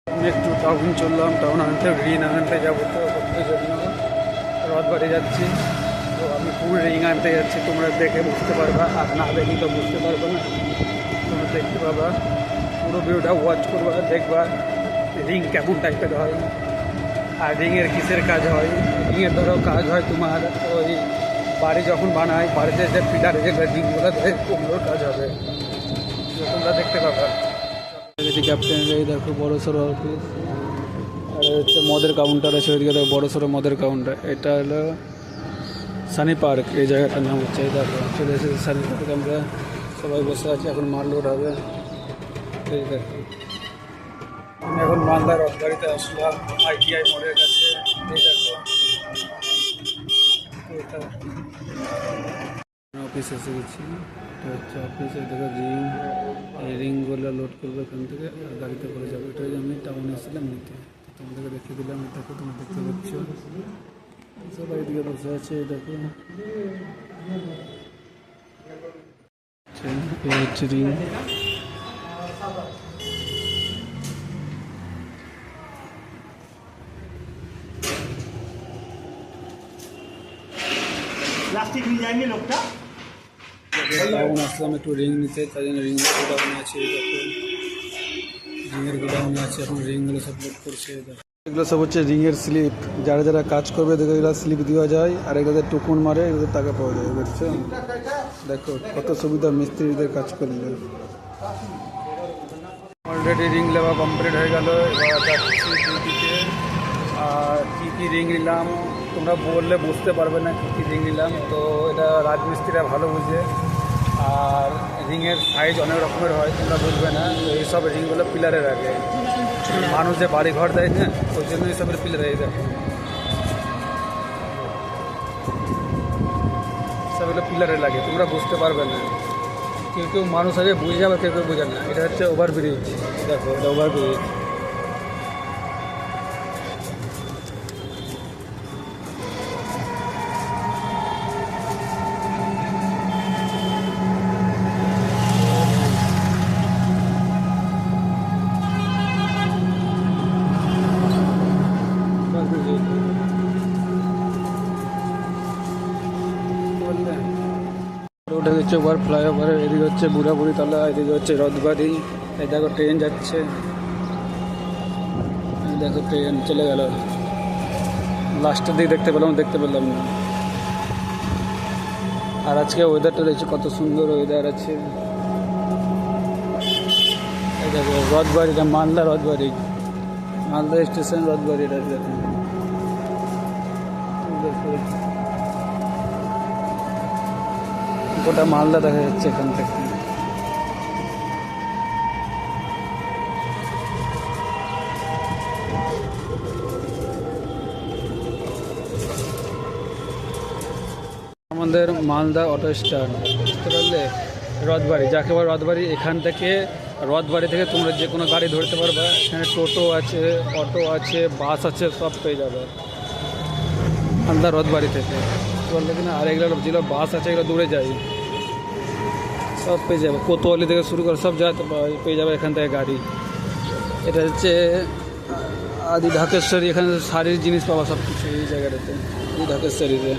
আমি একটু টাউন চললাম, টাউন আনতে রিং আনতে যাবো, তো ওদের জন্য রথবাড়ি যাচ্ছি। তো আমি ফুল রিং আনতে যাচ্ছি, তোমরা দেখে বুঝতে পারবা, আর না দেখি তো বুঝতে পারবো না। তোমরা দেখতে পাবা, পুরো ভিডিওটা ওয়াচ করবা, দেখবা রিং কেমন টাইপের হয় আর রিংয়ের কিসের কাজ হয়। রিংয়ের ধরো কাজ হয় তোমার ওই বাড়ি যখন বানায়, বাড়িতে যে পিলারে যে রিংগুলো দেয় ওগুলোর কাজ হবে, তোমরা দেখতে পাবা। ক্যাপ্টেনের এই দেখো বড়ো সড়ো অফিস, আর হচ্ছে মদের কাউন্টার আছে ওইদিকে দেখো বড়ো সড়ো মদের কাউন্টার। এটা হলো সানি পার্ক, এই জায়গাটার নাম হচ্ছে। এই দেখো চলে এসেছে সানি পার্ক, আমরা সবাই বসে আছি, এখন মাল লোড হবে। এই দেখো আমি এখন মালদা রথবাড়িতে আসলাম, ITI মোড়ের কাছে। এই দেখো অফিস এসে গেছি, এটা হচ্ছে অফিসে। দেখো রিং, এই রিংগুলো লোড করবো এখান থেকে আর গাড়িতে করে যাবো। এটা আমি টাউনে এসেছিলাম নিতে, তোমাদেরকে দেখিয়ে দিলাম। দেখো তোমরা দেখতে পাচ্ছ সবাই এদিকে বসে আছে। দেখো এই হচ্ছে রিং। प्लास्टिक मिल जाएंगे लोग का টাউন আসলাম একটু রিং নিতে, তাই জন্য রিংয়ের গোডাউনে আছে। দেখো রিংয়ের গোডাউনে আছে, এখন রিংগুলো সব লোড করছে। এগুলো সব হচ্ছে রিংয়ের স্লিপ, যারা যারা কাজ করবে দেখো এগুলো স্লিপ দেওয়া যায়, আর এগুলোতে টুকুন মারে, এগুলোতে টাকা পাওয়া যায়। দেখছো, দেখো কত সুবিধা মিস্ত্রিদের কাজ করলে। অলরেডি রিং লেওয়া কমপ্লিট হয়ে গেল, এবার যাচ্ছি ডিউটিতে। আর কী কী রিং নিলাম তোমরা বললে বুঝতে পারবে না কী কী রিং নিলাম, তো এটা রাজমিস্ত্রিরা ভালো বুঝে। আর রিংয়ের সাইজ অনেক রকমের হয়, তোমরা বুঝবে না। তো এইসব রিংগুলো পিলারের আগে, মানুষ যে বাড়ি ঘর দেয় না, ওই জন্য এইসবের পিলারে। এই দেখো সবগুলো পিলারে লাগে, তোমরা বুঝতে পারবে না। কেউ কেউ মানুষ আগে বুঝে যাবে, কেউ কেউ বোঝে না। এটা হচ্ছে ওভারব্রিজ, দেখো এটা ওভারব্রিজ। রোড হচ্ছে ওভার ফ্লাইওভার, এদিকে হচ্ছে বুড়াবুড়ি তলা, এদিকে হচ্ছে রথবাড়ি। এই দেখো ট্রেন যাচ্ছে, এই দেখো ট্রেন চলে গেল। লাস্টের দিকে দেখতে পেলাম না। আর আজকে ওয়েদারটা দেখছি কত সুন্দর ওয়েদার আছে। এই দেখো রথবাড়িটা, মালদা রথবাড়ি, মালদা স্টেশন রথবাড়ি। এটা দেখো গোটা মালদা দেখা যাচ্ছে এখান থেকে। আমাদের মালদা অটো স্ট্যান্ড, বুঝতে পারলে? রথবাড়ি যাকে বলে রথবাড়ি। এখান থেকে রথবাড়ি থেকে তোমরা যে কোনো গাড়ি ধরতে পারবে। এখানে টোটো আছে, অটো আছে, বাস আছে, সব পেয়ে যাবে মালদা রথবাড়ি থেকে, বললে কিনা। আর এগুলো যেগুলো বাস আছে এগুলো দূরে যায়, সব পেয়ে যাবে। কোতোয়ালি থেকে শুরু করে সব জায়গাতে পেয়ে যাবে এখান থেকে গাড়ি। এটা হচ্ছে আদি ঢাকেশ্বরী, এখানে শাড়ির জিনিস পাওয়া সব কিছু এই জায়গাটাতে, আদি ঢাকেশ্বরীতে।